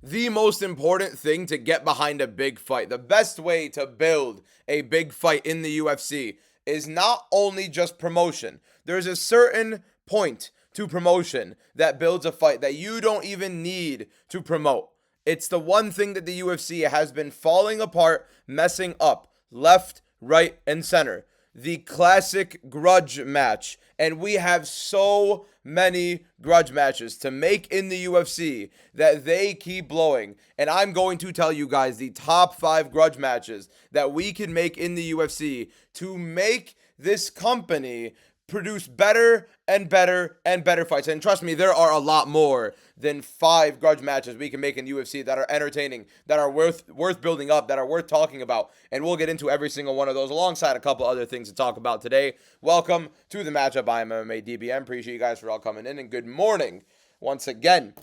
The most important thing to get behind a big fight, the best way to build a big fight in the UFC is not only just promotion. There's a certain point to promotion that builds a fight that you don't even need to promote. It's the one thing that the UFC has been falling apart, messing up left, right, and center. The classic grudge match. And we have so many grudge matches to make in the UFC that they keep blowing. And I'm going to tell you guys the top 5 grudge matches that we can make in the UFC to make this company produce better and better and better fights. And trust me, there are a lot more than 5 grudge matches we can make in UFC that are entertaining, that are worth building up, that are worth talking about. And we'll get into every single one of those alongside a couple other things to talk about today. Welcome to the matchup. I am mmadbm. Appreciate you guys for all coming in, and good morning once again.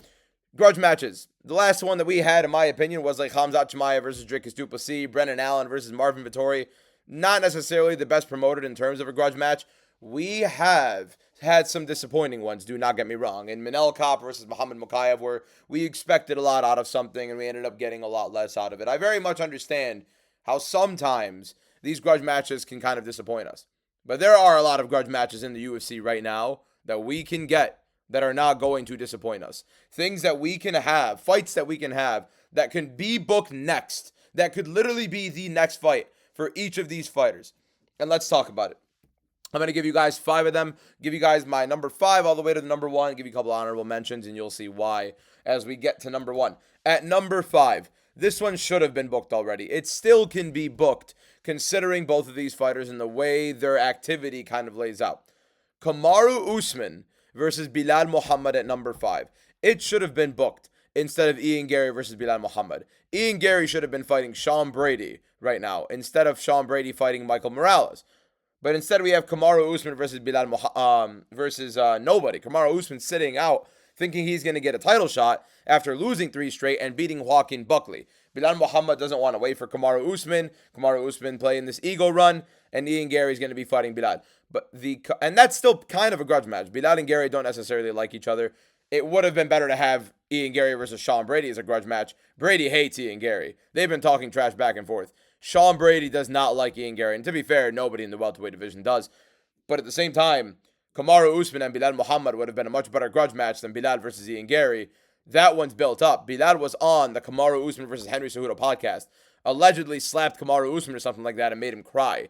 Grudge matches. The last one that we had, in my opinion, was like Khamzat Chimaev versus Dricus du Plessis, Brennan Allen versus Marvin Vettori. Not necessarily the best promoted in terms of a grudge match. We have had some disappointing ones, do not get me wrong. In Manel Kape versus Muhammad Mokaev, where we expected a lot out of something and we ended up getting a lot less out of it. I very much understand how sometimes these grudge matches can kind of disappoint us. But there are a lot of grudge matches in the UFC right now that we can get that are not going to disappoint us. Things that we can have, fights that we can have that can be booked next, that could literally be the next fight for each of these fighters. And let's talk about it. I'm going to give you guys 5 of them, give you guys my number 5 all the way to the number 1, give you a couple honorable mentions, and you'll see why as we get to number 1. At number 5, this one should have been booked already. It still can be booked, considering both of these fighters and the way their activity kind of lays out. Kamaru Usman versus Bilal Muhammad at number 5. It should have been booked instead of Ian Garry versus Bilal Muhammad. Ian Garry should have been fighting Sean Brady right now, instead of Sean Brady fighting Michael Morales. But instead, we have Kamaru Usman versus versus nobody. Kamaru Usman sitting out, thinking he's going to get a title shot after losing 3 straight and beating Joaquin Buckley. Bilal Muhammad doesn't want to wait for Kamaru Usman. Kamaru Usman playing this ego run, and Ian Garry is going to be fighting Bilal. And that's still kind of a grudge match. Bilal and Garry don't necessarily like each other. It would have been better to have Ian Garry versus Sean Brady as a grudge match. Brady hates Ian Garry. They've been talking trash back and forth. Sean Brady does not like Ian Garry. And to be fair, nobody in the welterweight division does. But at the same time, Kamaru Usman and Bilal Muhammad would have been a much better grudge match than Bilal versus Ian Garry. That one's built up. Bilal was on the Kamaru Usman versus Henry Cejudo podcast. Allegedly slapped Kamaru Usman or something like that and made him cry.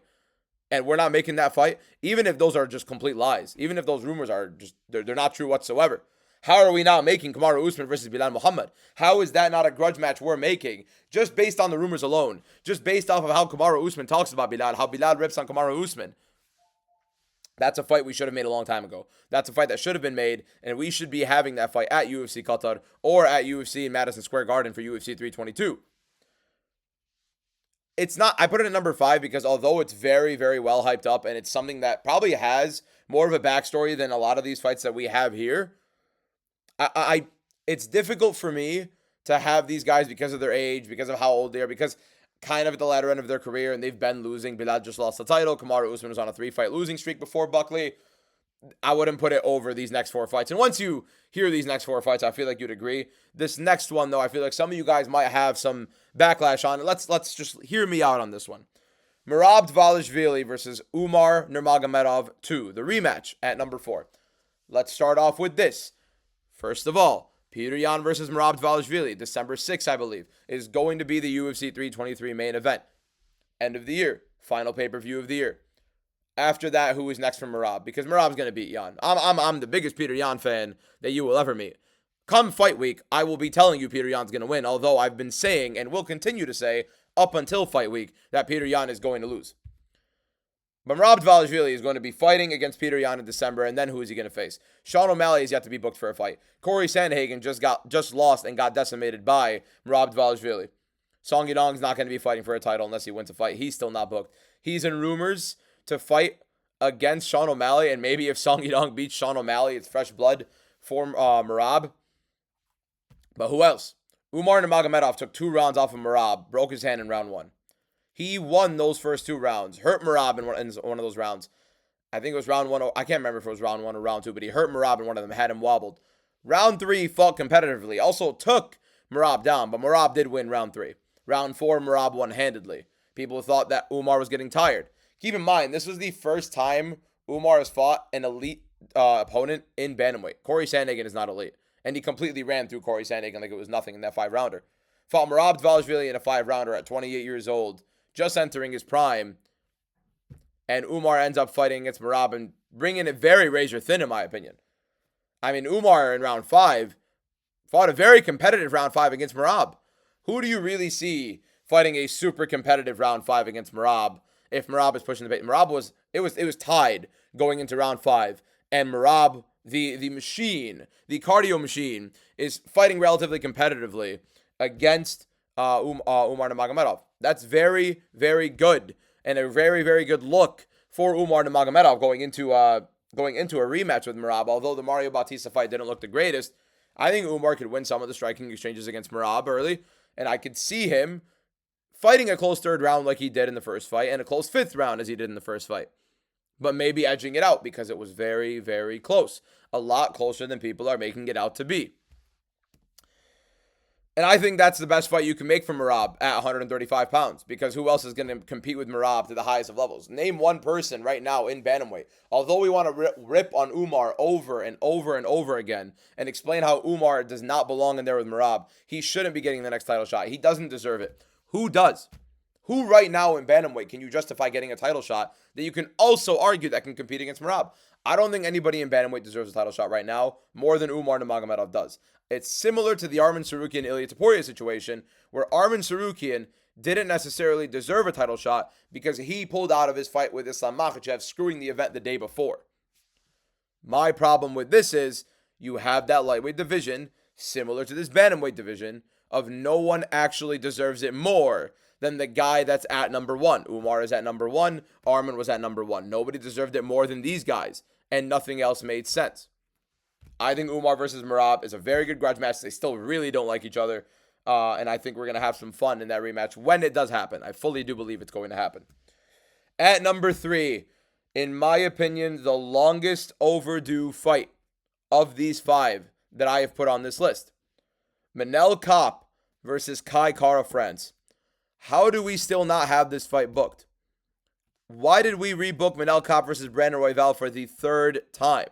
And we're not making that fight, even if those are just complete lies. Even if those rumors are just, they're not true whatsoever. How are we not making Kamaru Usman versus Bilal Muhammad? How is that not a grudge match we're making? Just based on the rumors alone. Just based off of how Kamaru Usman talks about Bilal. How Bilal rips on Kamaru Usman. That's a fight we should have made a long time ago. That's a fight that should have been made. And we should be having that fight at UFC Qatar. Or at UFC in Madison Square Garden for UFC 322. It's not, I put it at number 5 because although it's very, very well hyped up. And it's something that probably has more of a backstory than a lot of these fights that we have here. It's difficult for me to have these guys because of their age, because of how old they are, because kind of at the latter end of their career and they've been losing. Bilal just lost the title. Kamaru Usman was on a 3-fight losing streak before Buckley. I wouldn't put it over these next 4 fights. And once you hear these next 4 fights, I feel like you'd agree. This next one, though, I feel like some of you guys might have some backlash on it. Let's just hear me out on this one. Merab Dvalishvili versus Umar Nurmagomedov 2, the rematch at number 4. Let's start off with this. First of all, Peter Yan versus Merab Dvalishvili, December 6th, I believe, is going to be the UFC 323 main event. End of the year. Final pay-per-view of the year. After that, who is next for Merab? Because Merab's going to beat Yan. I'm the biggest Peter Yan fan that you will ever meet. Come fight week, I will be telling you Peter Yan's going to win, although I've been saying and will continue to say up until fight week that Peter Yan is going to lose. But Merab Dvalishvili is going to be fighting against Peter Yan in December, and then who is he going to face? Sean O'Malley is yet to be booked for a fight. Corey Sandhagen just lost and got decimated by Merab Dvalishvili. Song Yadong's not going to be fighting for a title unless he wins a fight. He's still not booked. He's in rumors to fight against Sean O'Malley, and maybe if Song Yadong beats Sean O'Malley, it's fresh blood for Merab. But who else? Umar Nurmagomedov took 2 rounds off of Merab, broke his hand in round 1. He won those first 2 rounds, hurt Merab in one of those rounds. I think it was round 1. I can't remember if it was round 1 or round 2, but he hurt Merab in one of them, had him wobbled. Round 3, fought competitively. Also took Merab down, but Merab did win round 3. Round 4, Merab won handedly. People thought that Umar was getting tired. Keep in mind, this was the first time Umar has fought an elite opponent in bantamweight. Corey Sandhagen is not elite, and he completely ran through Corey Sandhagen like it was nothing in that 5-rounder. Fought Merab Dvalishvili in a 5-rounder at 28 years old, just entering his prime, and Umar ends up fighting against Merab and bringing it very razor thin, in my opinion. I mean, Umar in round 5 fought a very competitive round 5 against Merab. Who do you really see fighting a super competitive round 5 against Merab if Merab is pushing the bait? Merab was tied going into round 5, and Merab, the machine, the cardio machine, is fighting relatively competitively against Umar Nurmagomedov. That's very, very good, and a very, very good look for Umar Nurmagomedov going into a rematch with Merab. Although the Mario Bautista fight didn't look the greatest, I think Umar could win some of the striking exchanges against Merab early, and I could see him fighting a close 3rd round like he did in the first fight, and a close 5th round as he did in the first fight. But maybe edging it out because it was very, very close. A lot closer than people are making it out to be. And I think that's the best fight you can make for Merab at 135 pounds, because who else is going to compete with Merab to the highest of levels? Name one person right now in bantamweight. Although we want to rip on Umar over and over and over again and explain how Umar does not belong in there with Merab, he shouldn't be getting the next title shot. He doesn't deserve it. Who does? Who right now in bantamweight can you justify getting a title shot that you can also argue that can compete against Merab? I don't think anybody in bantamweight deserves a title shot right now more than Umar Nurmagomedov does. It's similar to the Arman Tsarukyan Ilya Topuria situation, where Arman Tsarukyan didn't necessarily deserve a title shot because he pulled out of his fight with Islam Makhachev, screwing the event the day before. My problem with this is you have that lightweight division, similar to this bantamweight division, of no one actually deserves it more than the guy that's at number 1. Umar is at number 1. Arman was at number 1. Nobody deserved it more than these guys, and nothing else made sense. I think Umar versus Merab is a very good grudge match. They still really don't like each other, and I think we're going to have some fun in that rematch when it does happen. I fully do believe it's going to happen. At number 3, in my opinion, the longest overdue fight of these 5 that I have put on this list. Manel Kape versus Kai Kara-France. How do we still not have this fight booked? Why did we rebook Manel Kape versus Brandon Royval for the 3rd time?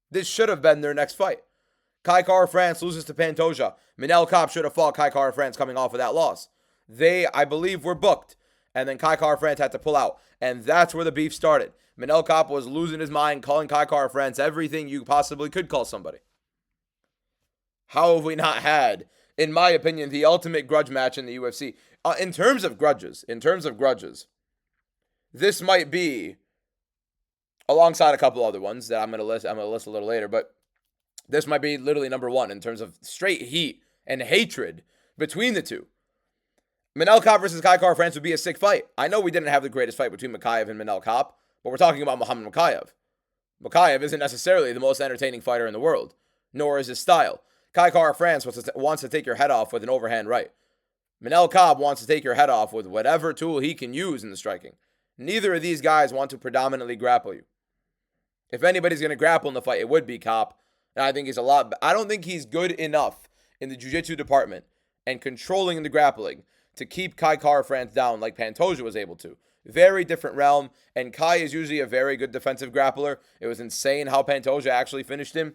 This should have been their next fight. Kai Kara-France loses to Pantoja. Manel Kape should have fought Kai Kara-France coming off of that loss. They, I believe, were booked. And then Kai Kara-France had to pull out. And that's where the beef started. Manel Kape was losing his mind, calling Kai Kara-France everything you possibly could call somebody. How have we not had, in my opinion, the ultimate grudge match in the UFC? In terms of grudges, this might be, alongside a couple other ones that I'm going to list a little later, but this might be literally number 1 in terms of straight heat and hatred between the two. Manel Kape versus Kai Kara-France would be a sick fight. I know we didn't have the greatest fight between Mokaev and Manel Kape, but we're talking about Muhammad Mokaev. Mokaev isn't necessarily the most entertaining fighter in the world, nor is his style. Kai Kara-France wants to take your head off with an overhand right. Manel Kape wants to take your head off with whatever tool he can use in the striking. Neither of these guys want to predominantly grapple you. If anybody's going to grapple in the fight, it would be Kape. And I think I don't think he's good enough in the jiu-jitsu department and controlling the grappling to keep Kai Kara-France down like Pantoja was able to. Very different realm, and Kai is usually a very good defensive grappler. It was insane how Pantoja actually finished him.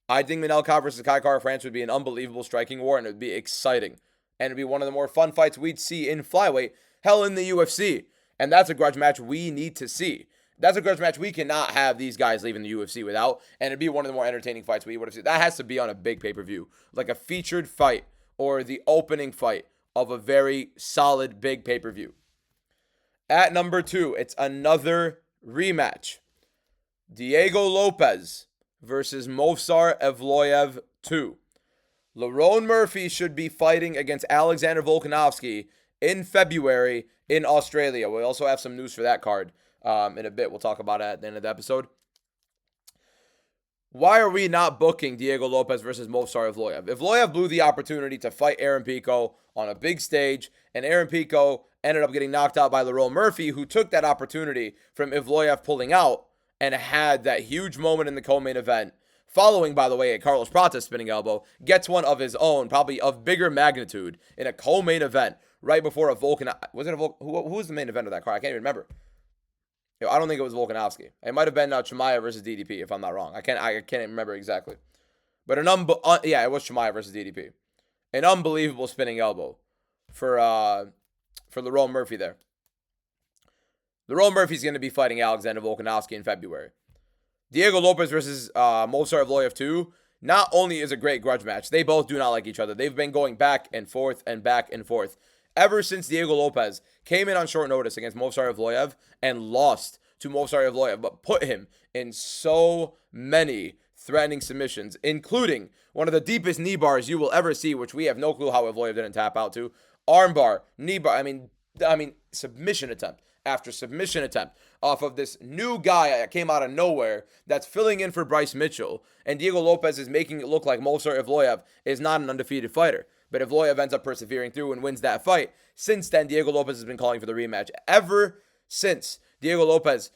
I think Manel Kape versus Kai Kara-France would be an unbelievable striking war, and it would be exciting. And it would be one of the more fun fights we'd see in flyweight, hell, in the UFC. And that's a grudge match we need to see. That's a grudge match we cannot have these guys leaving the UFC without, and it'd be one of the more entertaining fights we would have seen. That has to be on a big pay-per-view, like a featured fight or the opening fight of a very solid big pay-per-view. At number 2, it's another rematch. Diego Lopez versus Movsar Evloev 2. Lerone Murphy should be fighting against Alexander Volkanovski in February in Australia. We also have some news for that card in a bit. We'll talk about it at the end of the episode. Why are we not booking Diego Lopez versus Movsar Evloev? Evloev blew the opportunity to fight Aaron Pico on a big stage, and Aaron Pico ended up getting knocked out by Lerone Murphy, who took that opportunity from Evloev pulling out and had that huge moment in the co-main event, following, by the way, a Carlos Prates spinning elbow, gets one of his own, probably of bigger magnitude, in a co-main event right before a Volkan. Was it a Volkan? Who was the main event of that card? I can't even remember. I don't think it was Volkanovski. It might have been Chimaev versus DDP, if I'm not wrong. I can't remember exactly. But yeah, it was Chimaev versus DDP. An unbelievable spinning elbow for Lerone Murphy there. Lerone Murphy's going to be fighting Alexander Volkanovski in February. Diego Lopez versus Movsar Evloev 2 not only is a great grudge match, they both do not like each other. They've been going back and forth and back and forth ever since Diego Lopez came in on short notice against Movsar Evloev and lost to Movsar Evloev, but put him in so many threatening submissions, including one of the deepest knee bars you will ever see, which we have no clue how Evloev didn't tap out to. Armbar, knee bar, I mean, submission attempt after submission attempt off of this new guy that came out of nowhere that's filling in for Bryce Mitchell. And Diego Lopez is making it look like Movsar Evloev is not an undefeated fighter. But Evloev ends up persevering through and wins that fight. Since then, Diego Lopez has been calling for the rematch. Ever since Diego Lopez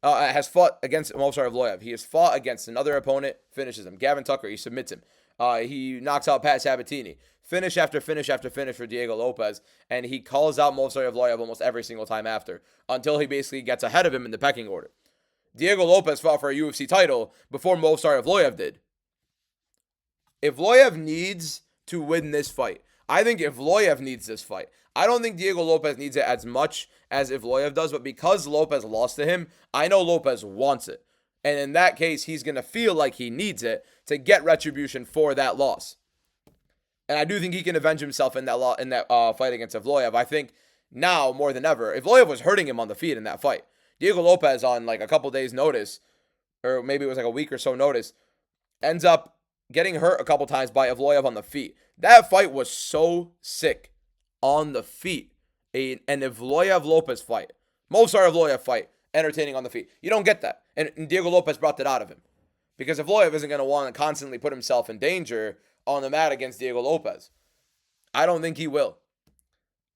has fought against Movsar Evloev, he has fought against another opponent, finishes him. Gavin Tucker, he submits him. He knocks out Pat Sabatini. Finish after finish after finish for Diego Lopez, and he calls out Movsar Evloev almost every single time after, until he basically gets ahead of him in the pecking order. Diego Lopez fought for a UFC title before Movsar Evloev did. Evloev needs to win this fight. I think Evloev needs this fight. I don't think Diego Lopez needs it as much as Evloev does, but because Lopez lost to him, I know Lopez wants it. And in that case, he's going to feel like he needs it to get retribution for that loss. And I do think he can avenge himself in that fight against Evloev. I think now more than ever, Evloev was hurting him on the feet in that fight. Diego Lopez, on like a couple days' notice, or maybe it was like a week or so notice, ends up getting hurt a couple times by Evloev on the feet. That fight was so sick on the feet. An Evloev-Lopez fight. Movsar Evloev fight, entertaining on the feet. You don't get that. And Diego Lopez brought that out of him. Because Evloev isn't going to want to constantly put himself in danger on the mat against Diego Lopez. I don't think he will.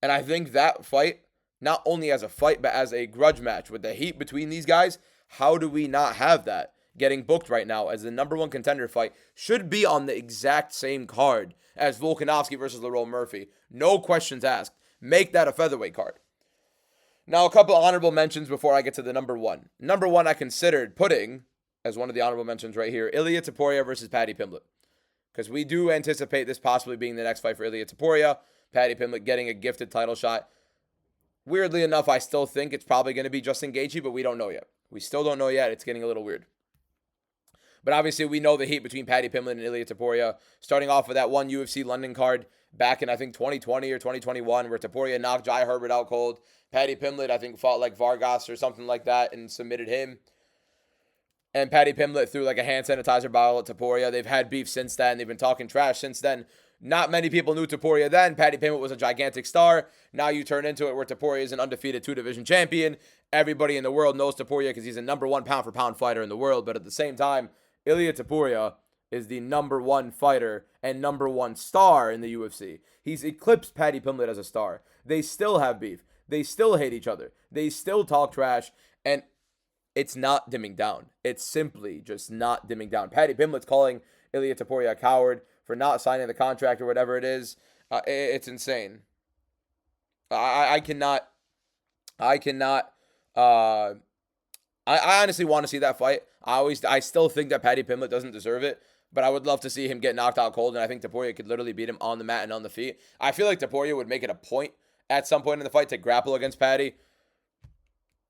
And I think that fight, not only as a fight, but as a grudge match with the heat between these guys, how do we not have that getting booked right now as the number one contender fight? Should be on the exact same card as Volkanovski versus Lerone Murphy. No questions asked. Make that a featherweight card. Now, a couple honorable mentions before I get to the number one. Number one, I considered putting, as one of the honorable mentions right here, Ilia Topuria versus Paddy Pimblett. Because we do anticipate this possibly being the next fight for Ilia Topuria. Paddy Pimblett getting a gifted title shot. Weirdly enough, I still think it's probably going to be Justin Gaethje, but we don't know yet. We still don't know yet. It's getting a little weird. But obviously, we know the heat between Paddy Pimblett and Ilia Topuria, starting off with that one UFC London card back in, I think, 2020 or 2021, where Topuria knocked Jai Herbert out cold. Paddy Pimblett, I think, fought like Vargas or something like that and submitted him. And Paddy Pimblett threw like a hand sanitizer bottle at Topuria. They've had beef since then. They've been talking trash since then. Not many people knew Topuria then. Paddy Pimblett was a gigantic star. Now you turn into it where Topuria is an undefeated two-division champion. Everybody in the world knows Topuria because he's a number one pound-for-pound fighter in the world. But at the same time, Ilia Topuria is the number one fighter and number one star in the UFC. He's eclipsed Paddy Pimblett as a star. They still have beef. They still hate each other. They still talk trash. And it's not dimming down. It's simply just not dimming down. Paddy Pimblett's calling Ilia Topuria a coward for not signing the contract or whatever it is. It's insane. I honestly want to see that fight. I still think that Paddy Pimblett doesn't deserve it, but I would love to see him get knocked out cold, and I think Topuria could literally beat him on the mat and on the feet. I feel like Topuria would make it a point at some point in the fight to grapple against Paddy,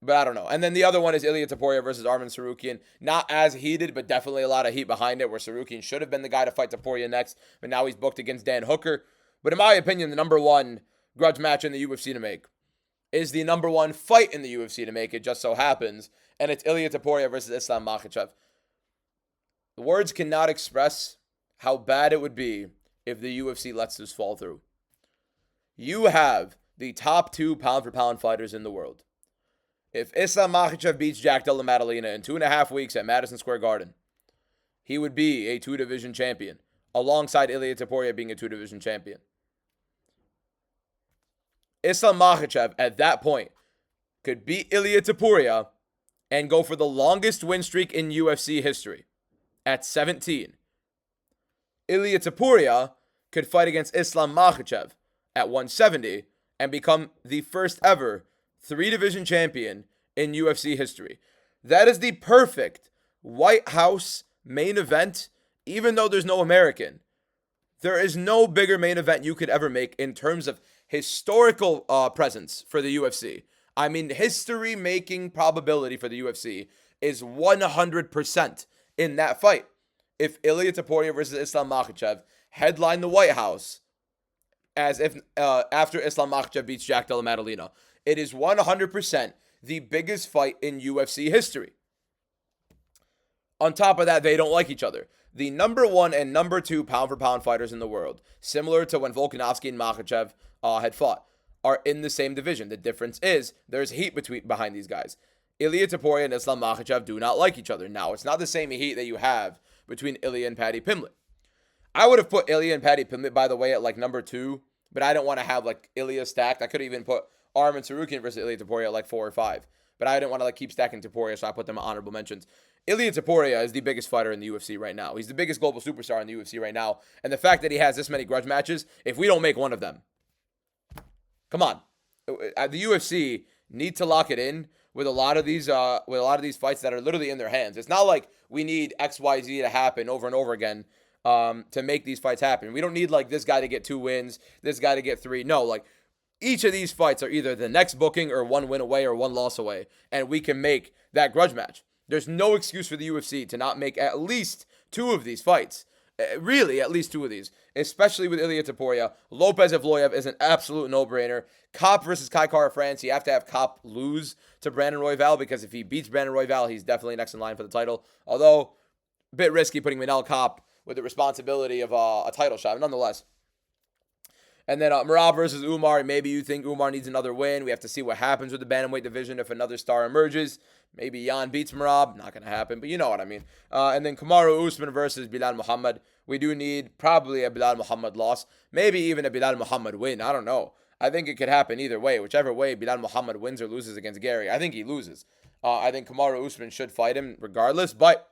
but I don't know. And then the other one is Ilia Topuria versus Arman Tsarukyan. Not as heated, but definitely a lot of heat behind it, where Tsarukyan should have been the guy to fight Topuria next, but now he's booked against Dan Hooker. But in my opinion, the number one grudge match in the UFC to make is the number one fight in the UFC to make. It just so happens, and it's Ilia Topuria versus Islam Makhachev. The words cannot express how bad it would be if the UFC lets this fall through. You have the top two pound-for-pound fighters in the world. If Islam Makhachev beats Jack Della Maddalena in 2.5 weeks at Madison Square Garden, he would be a two-division champion, alongside Ilia Topuria being a two-division champion. Islam Makhachev, at that point, could beat Ilia Topuria and go for the longest win streak in UFC history. at 17. Ilia Topuria could fight against Islam Makhachev at 170 and become the first ever 3-division champion in UFC history. That is the perfect White House main event, even though there's no American. There is no bigger main event you could ever make in terms of historical presence for the UFC. I mean, history-making probability for the UFC is 100% in that fight. If Ilia Topuria versus Islam Makhachev headline the White House, as if after Islam Makhachev beats Jack Della Maddalena, it is 100% the biggest fight in UFC history. On top of that, they don't like each other. The number 1 and number 2 pound-for-pound fighters in the world, similar to when Volkanovski and Makhachev had fought, are in the same division. The difference is there's heat behind these guys. Ilia Topuria and Islam Makhachev do not like each other. Now, it's not the same heat that you have between Ilia and Paddy Pimblett. I would have put Ilia and Paddy Pimblett, by the way, at like number 2, but I don't want to have like Ilia stacked. I could even put Arman Tsarukyan versus Ilia Topuria at like 4 or 5, but I didn't want to like keep stacking Topuria, so I put them on honorable mentions. Ilia Topuria is the biggest fighter in the UFC right now. He's the biggest global superstar in the UFC right now, and the fact that he has this many grudge matches, if we don't make one of them, come on, the UFC need to lock it in with a lot of these fights that are literally in their hands. It's not like we need XYZ to happen over and over again to make these fights happen. We don't need like this guy to get 2 wins, this guy to get 3. No, like each of these fights are either the next booking or 1 win away or 1 loss away, and we can make that grudge match. There's no excuse for the UFC to not make at least 2 of these fights. Really, at least 2 of these, especially with Ilia Topuria. Lopez Evloev is an absolute no-brainer. Kopp versus Kai Kara France, you have to have Kopp lose to Brandon Royval, because if he beats Brandon Royval, he's definitely next in line for the title. Although, a bit risky putting Manel Kopp with the responsibility of a title shot, nonetheless. And then Merab versus Umar. Maybe you think Umar needs another win. We have to see what happens with the bantamweight division if another star emerges. Maybe Jan beats Merab. Not going to happen, but you know what I mean. And then Kamaru Usman versus Bilal Muhammad. We do need probably a Bilal Muhammad loss. Maybe even a Bilal Muhammad win. I don't know. I think it could happen either way. Whichever way Bilal Muhammad wins or loses against Gary. I think he loses. I think Kamaru Usman should fight him regardless. But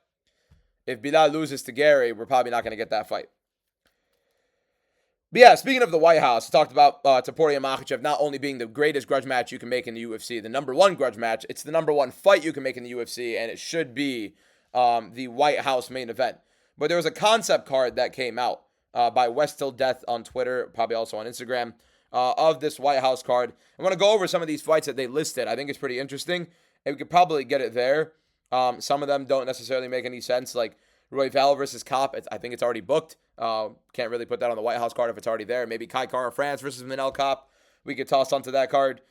if Bilal loses to Gary, we're probably not going to get that fight. But yeah, speaking of the White House, we talked about Topuria and Makhachev not only being the greatest grudge match you can make in the UFC, the number 1 grudge match, it's the number 1 fight you can make in the UFC, and it should be the White House main event. But there was a concept card that came out by West Till Death on Twitter, probably also on Instagram, of this White House card. I want to go over some of these fights that they listed. I think it's pretty interesting, and we could probably get it there. Some of them don't necessarily make any sense, like Royval versus Kopp. I think it's already booked. Can't really put that on the White House card if it's already there. Maybe Kai Kara France versus Manel Kopp. We could toss onto that card.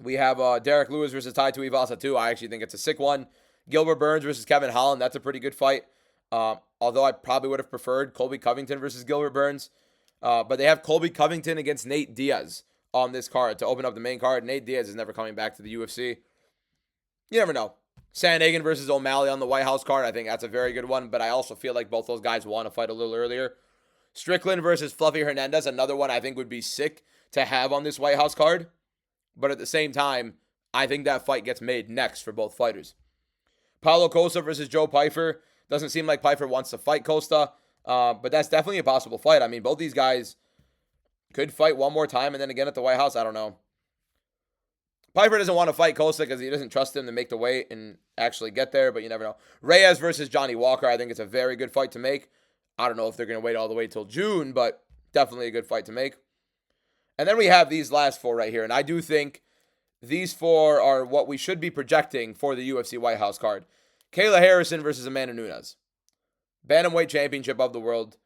We have Derek Lewis versus Tai Tuivasa too. I actually think it's a sick one. Gilbert Burns versus Kevin Holland. That's a pretty good fight. Although I probably would have preferred Colby Covington versus Gilbert Burns. But they have Colby Covington against Nate Diaz on this card to open up the main card. Nate Diaz is never coming back to the UFC. You never know. Sandhagen versus O'Malley on the White House card. I think that's a very good one, but I also feel like both those guys want to fight a little earlier. Strickland versus Fluffy Hernandez, another one I think would be sick to have on this White House card. But at the same time, I think that fight gets made next for both fighters. Paulo Costa versus Joe Pyfer. Doesn't seem like Pyfer wants to fight Costa, but that's definitely a possible fight. I mean, both these guys could fight one more time and then again at the White House. I don't know. Piper doesn't want to fight Costa because he doesn't trust him to make the weight and actually get there, but you never know. Reyes versus Johnny Walker, I think it's a very good fight to make. I don't know if they're going to wait all the way till June, but definitely a good fight to make. And then we have these last 4 right here, and I do think these 4 are what we should be projecting for the UFC White House card. Kayla Harrison versus Amanda Nunes. Bantamweight championship of the world.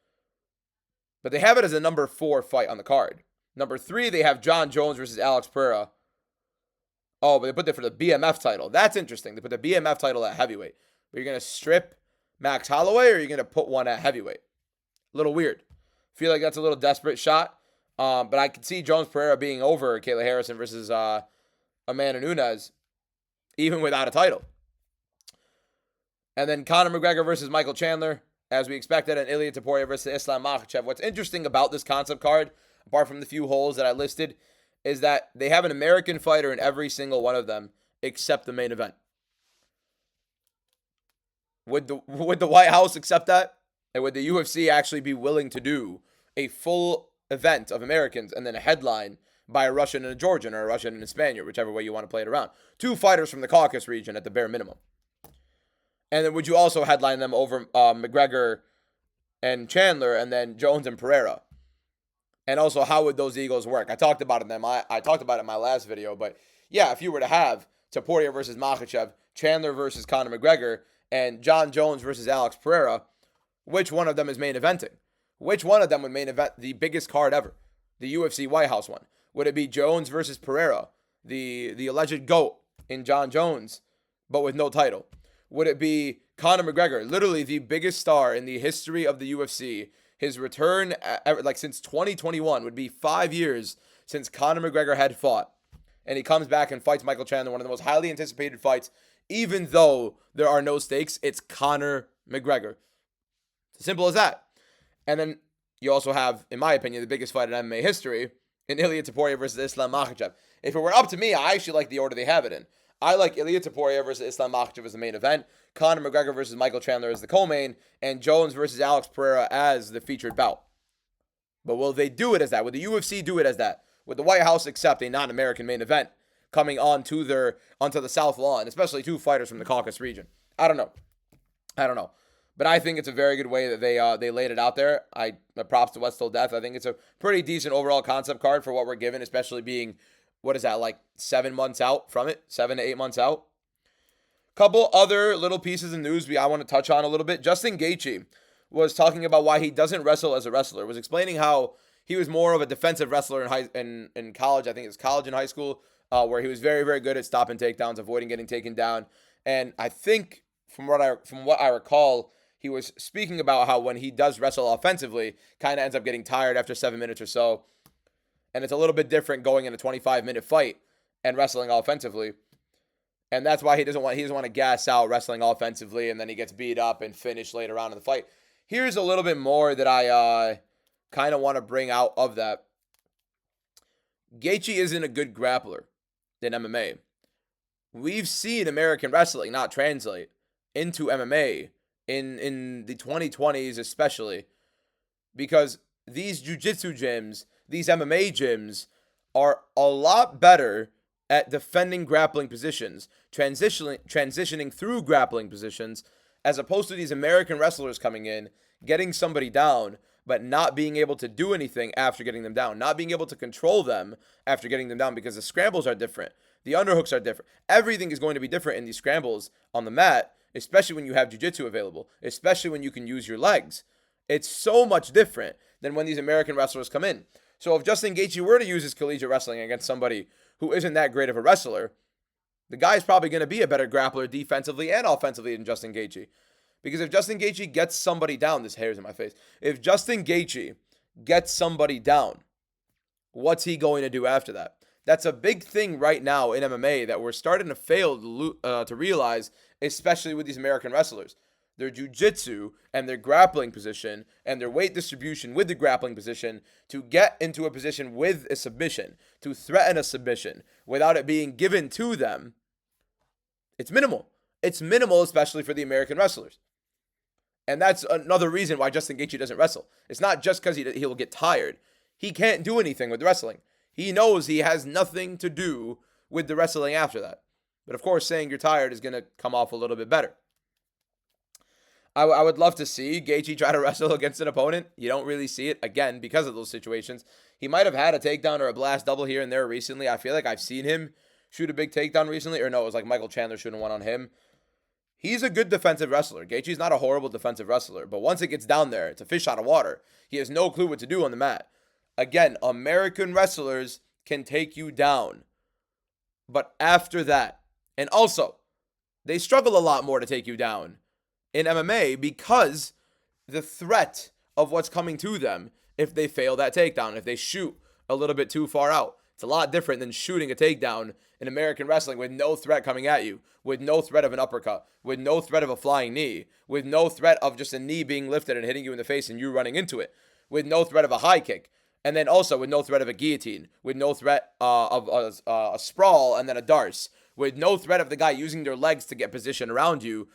But they have it as a number 4 fight on the card. Number 3, they have John Jones versus Alex Pereira. Oh, but they put that for the BMF title. That's interesting. They put the BMF title at heavyweight. But you're going to strip Max Holloway, or you're going to put one at heavyweight? A little weird. Feel like that's a little desperate shot. But I could see Jones Pereira being over Kayla Harrison versus Amanda Nunes, even without a title. And then Conor McGregor versus Michael Chandler, as we expected, and Ilia Topuria versus Islam Makhachev. What's interesting about this concept card, apart from the few holes that I listed, is that they have an American fighter in every single one of them except the main event. Would the White House accept that? And would the UFC actually be willing to do a full event of Americans and then a headline by a Russian and a Georgian, or a Russian and a Spaniard, whichever way you want to play it around? 2 fighters from the Caucasus region at the bare minimum. And then would you also headline them over McGregor and Chandler, and then Jones and Pereira? And also, how would those Eagles work? I talked about it in my last video, but yeah, if you were to have Topuria versus Makhachev, Chandler versus Conor McGregor, and John Jones versus Alex Pereira, which one of them is main eventing? Which one of them would main event the biggest card ever? The UFC White House one. Would it be Jones versus Pereira, the alleged GOAT in John Jones, but with no title? Would it be Conor McGregor, literally the biggest star in the history of the UFC? His return, since 2021, would be 5 years since Conor McGregor had fought. And he comes back and fights Michael Chandler, one of the most highly anticipated fights. Even though there are no stakes, it's Conor McGregor. It's as simple as that. And then you also have, in my opinion, the biggest fight in MMA history, in Ilia Topuria versus Islam Makhachev. If it were up to me, I actually like the order they have it in. I like Ilia Topuria versus Islam Makhachev as the main event, Conor McGregor versus Michael Chandler as the co-main, and Jones versus Alex Pereira as the featured bout. But will they do it as that? Would the UFC do it as that? Would the White House accept a non-American main event coming onto the South Lawn, especially 2 fighters from the Caucasus region? I don't know. But I think it's a very good way that they laid it out there. Props to West Till Death. I think it's a pretty decent overall concept card for what we're given, especially being, what is that, like 7 months out from it? 7 to 8 months out. Couple other little pieces of news I want to touch on a little bit. Justin Gaethje was talking about why he doesn't wrestle as a wrestler. Was explaining how he was more of a defensive wrestler in college. I think it was college and high school, where he was very, very good at stopping takedowns, avoiding getting taken down. And I think from what I recall, he was speaking about how when he does wrestle offensively, kind of ends up getting tired after 7 minutes or so. And it's a little bit different going in a 25-minute fight and wrestling offensively. And that's why he doesn't want to gas out wrestling offensively, and then he gets beat up and finished later on in the fight. Here's a little bit more that I kind of want to bring out of that. Gaethje isn't a good grappler in MMA. We've seen American wrestling not translate into MMA in the 2020s especially, because these jiu-jitsu gyms, these MMA gyms are a lot better at defending grappling positions, transitioning through grappling positions, as opposed to these American wrestlers coming in, getting somebody down, but not being able to do anything after getting them down, not being able to control them after getting them down, because the scrambles are different. The underhooks are different. Everything is going to be different in these scrambles on the mat, especially when you have jiu-jitsu available, especially when you can use your legs. It's so much different than when these American wrestlers come in. So if Justin Gaethje were to use his collegiate wrestling against somebody who isn't that great of a wrestler, the guy's probably going to be a better grappler defensively and offensively than Justin Gaethje. Because if Justin Gaethje gets somebody down, this hair's in my face. If Justin Gaethje gets somebody down, what's he going to do after that? That's a big thing right now in MMA that we're starting to fail to realize, especially with these American wrestlers. Their jiu-jitsu and their grappling position and their weight distribution with the grappling position to get into a position with a submission, to threaten a submission without it being given to them, it's minimal. It's minimal, especially for the American wrestlers. And that's another reason why Justin Gaethje doesn't wrestle. It's not just because he'll get tired. He can't do anything with wrestling. He knows he has nothing to do with the wrestling after that. But of course, saying you're tired is going to come off a little bit better. I would love to see Gaethje try to wrestle against an opponent. You don't really see it, again, because of those situations. He might have had a takedown or a blast double here and there recently. I feel like I've seen him shoot a big takedown recently. Or no, it was like Michael Chandler shooting one on him. He's a good defensive wrestler. Gaethje's not a horrible defensive wrestler. But once it gets down there, it's a fish out of water. He has no clue what to do on the mat. Again, American wrestlers can take you down. But after that, and also, they struggle a lot more to take you down in MMA because the threat of what's coming to them if they fail that takedown, if they shoot a little bit too far out. It's a lot different than shooting a takedown in American wrestling with no threat coming at you, with no threat of an uppercut, with no threat of a flying knee, with no threat of just a knee being lifted and hitting you in the face and you running into it, with no threat of a high kick, and then also with no threat of a guillotine, with no threat of a sprawl and then a darce, with no threat of the guy using their legs to get position around you.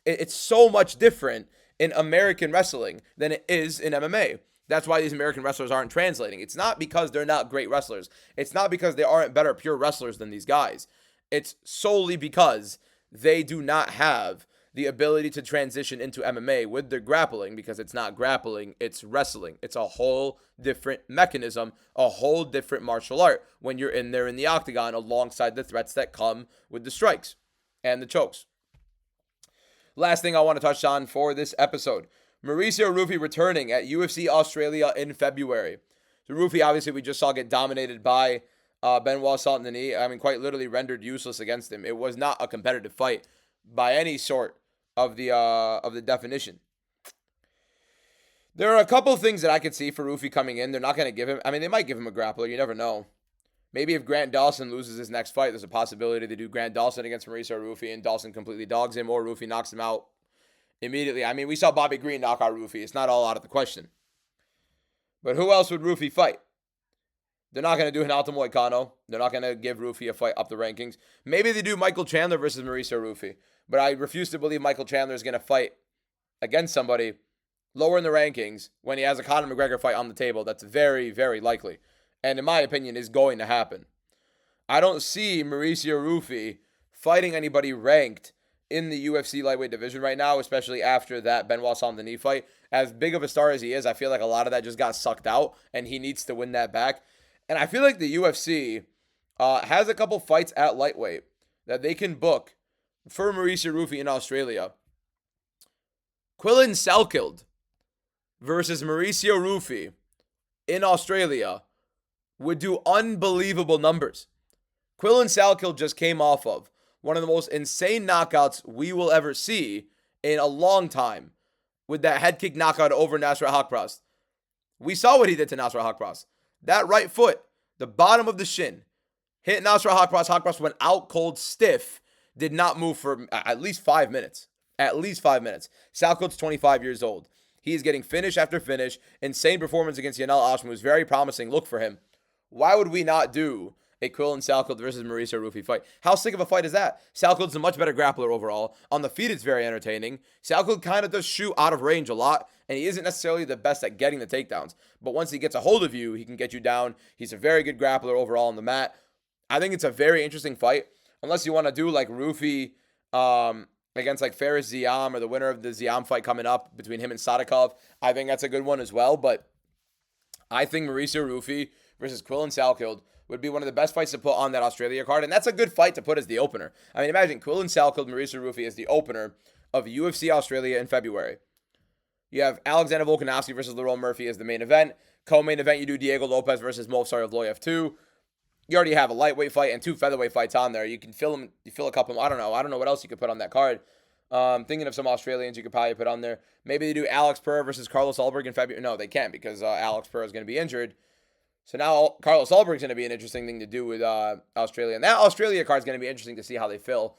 It's so much different in American wrestling than it is in MMA. That's why these American wrestlers aren't translating. It's not because they're not great wrestlers. It's not because they aren't better pure wrestlers than these guys. It's solely because they do not have the ability to transition into MMA with their grappling, because it's not grappling, it's wrestling. It's a whole different mechanism, a whole different martial art when you're in there in the octagon alongside the threats that come with the strikes and the chokes. Last thing I want to touch on for this episode, Mauricio Ruffy returning at UFC Australia in February. So Ruffy, obviously, we just saw get dominated by Benoit Saint-Denis. I mean, quite literally rendered useless against him. It was not a competitive fight by any sort of the definition. There are a couple of things that I could see for Ruffy coming in. They're not going to give him, I mean, they might give him a grappler. You never know. Maybe if Grant Dawson loses his next fight, there's a possibility to do Grant Dawson against Mauricio Ruffy and Dawson completely dogs him, or Ruffy knocks him out immediately. I mean, we saw Bobby Green knock out Ruffy. It's not all out of the question. But who else would Ruffy fight? They're not going to do Renato Moicano. They're not going to give Ruffy a fight up the rankings. Maybe they do Michael Chandler versus Mauricio Ruffy. But I refuse to believe Michael Chandler is going to fight against somebody lower in the rankings when he has a Conor McGregor fight on the table. That's very, very likely. And in my opinion, is going to happen. I don't see Mauricio Ruffy fighting anybody ranked in the UFC lightweight division right now, especially after that Benoit Saint-Denis fight. As big of a star as he is, I feel like a lot of that just got sucked out, and he needs to win that back. And I feel like the UFC has a couple fights at lightweight that they can book for Mauricio Ruffy in Australia. Quillan Salkild versus Mauricio Ruffy in Australia would do unbelievable numbers. Quillan Salkild just came off of one of the most insane knockouts we will ever see in a long time with that head kick knockout over Nasrat Haqparast. We saw what he did to Nasrat Haqparast. That right foot, the bottom of the shin, hit Nasrat Haqparast. Haqparast went out cold stiff, did not move for at least 5 minutes. At least 5 minutes. Salkild's 25 years old. He is getting finish after finish. Insane performance against Yanel Oshman was very promising. Look for him. Why would we not do a Quillan Salkild versus Mauricio Ruffy fight? How sick of a fight is that? Salkild's a much better grappler overall. On the feet, it's very entertaining. Salkild kind of does shoot out of range a lot, and he isn't necessarily the best at getting the takedowns. But once he gets a hold of you, he can get you down. He's a very good grappler overall on the mat. I think it's a very interesting fight. Unless you want to do like Ruffy against like Fares Ziam, or the winner of the Ziam fight coming up between him and Sadikov. I think that's a good one as well. But I think Mauricio Ruffy versus Quillan Salkild would be one of the best fights to put on that Australia card. And that's a good fight to put as the opener. I mean, imagine Quillan Salkild, Mauricio Ruffy as the opener of UFC Australia in February. You have Alexander Volkanovski versus Lerone Murphy as the main event. Co-main event, you do Diego Lopez versus Movsar Evloev 2. You already have a lightweight fight and 2 featherweight fights on there. You can fill them. You fill a couple. I don't know what else you could put on that card. Thinking of some Australians you could probably put on there. Maybe they do Alex Pereira versus Carlos Ulberg in February. No, they can't, because Alex Pereira is going to be injured. So now Carlos Ulberg is going to be an interesting thing to do with Australia. And that Australia card is going to be interesting to see how they fill.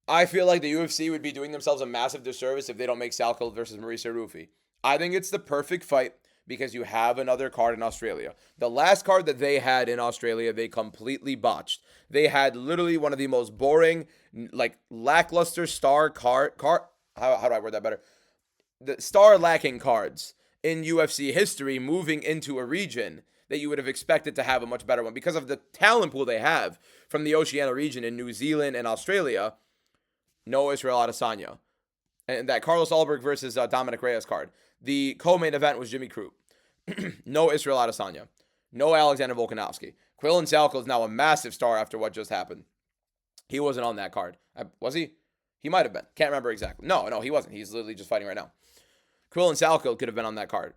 I feel like the UFC would be doing themselves a massive disservice if they don't make Salkild versus Mauricio Ruffy. I think it's the perfect fight because you have another card in Australia. The last card that they had in Australia, they completely botched. They had literally one of the most boring, like lackluster star card. How do I word that better? The star lacking cards in UFC history, moving into a region that you would have expected to have a much better one because of the talent pool they have from the Oceania region in New Zealand and Australia. No Israel Adesanya. And that Carlos Ulberg versus Dominic Reyes card. The co-main event was Jimmy Crute. No Israel Adesanya. No Alexander Volkanovski. Quillan Salkild is now a massive star after what just happened. He wasn't on that card. Was he? He might have been. Can't remember exactly. No, he wasn't. He's literally just fighting right now. Quillan Salkild could have been on that card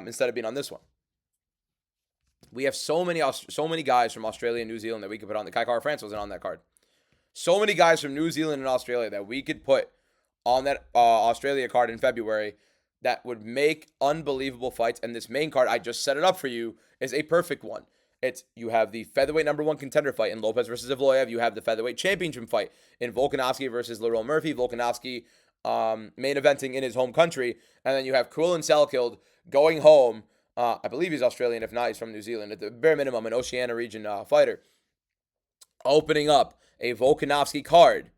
instead of being on this one. We have so many guys from Australia and New Zealand that we could put on. The Kai Kara France wasn't on that card. So many guys from New Zealand and Australia that we could put on that Australia card in February that would make unbelievable fights. And this main card, I just set it up for you, is a perfect one. You have the featherweight #1 contender fight in Lopez versus Evloev. You have the featherweight championship fight in Volkanovski versus Lerone Murphy. Volkanovski main eventing in his home country. And then you have Quillan Salkild going home. I believe he's Australian. If not, he's from New Zealand. At the bare minimum, an Oceania region fighter. Opening up a Volkanovski card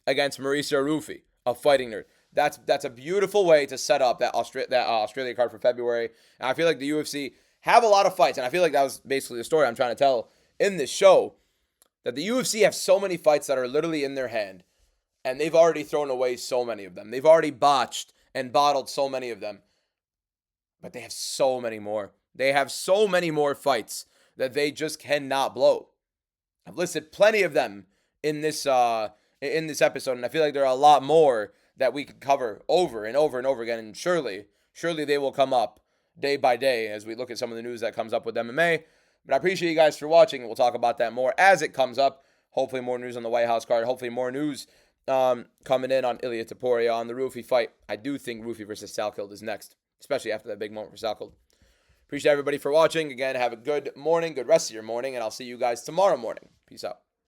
against Mauricio Ruffy. of Fighting Nerd. That's a beautiful way to set up that Australia card for February. And I feel like the UFC have a lot of fights, and I feel like that was basically the story I'm trying to tell in this show, that the UFC have so many fights that are literally in their hand, and they've already thrown away so many of them. They've already botched and bottled so many of them, but they have so many more. They have so many more fights that they just cannot blow. I've listed plenty of them in this episode, and I feel like there are a lot more that we could cover over and over and over again, and surely they will come up day by day as we look at some of the news that comes up with MMA. But I appreciate you guys for watching. We'll talk about that more as it comes up. Hopefully more news on the White House card. Hopefully more news coming in on Ilia Topuria, on the Ruffy fight. I do think Ruffy versus Salkild is next, especially after that big moment for Salkild. Appreciate everybody for watching. Again, have a good morning, good rest of your morning, and I'll see you guys tomorrow morning. Peace out.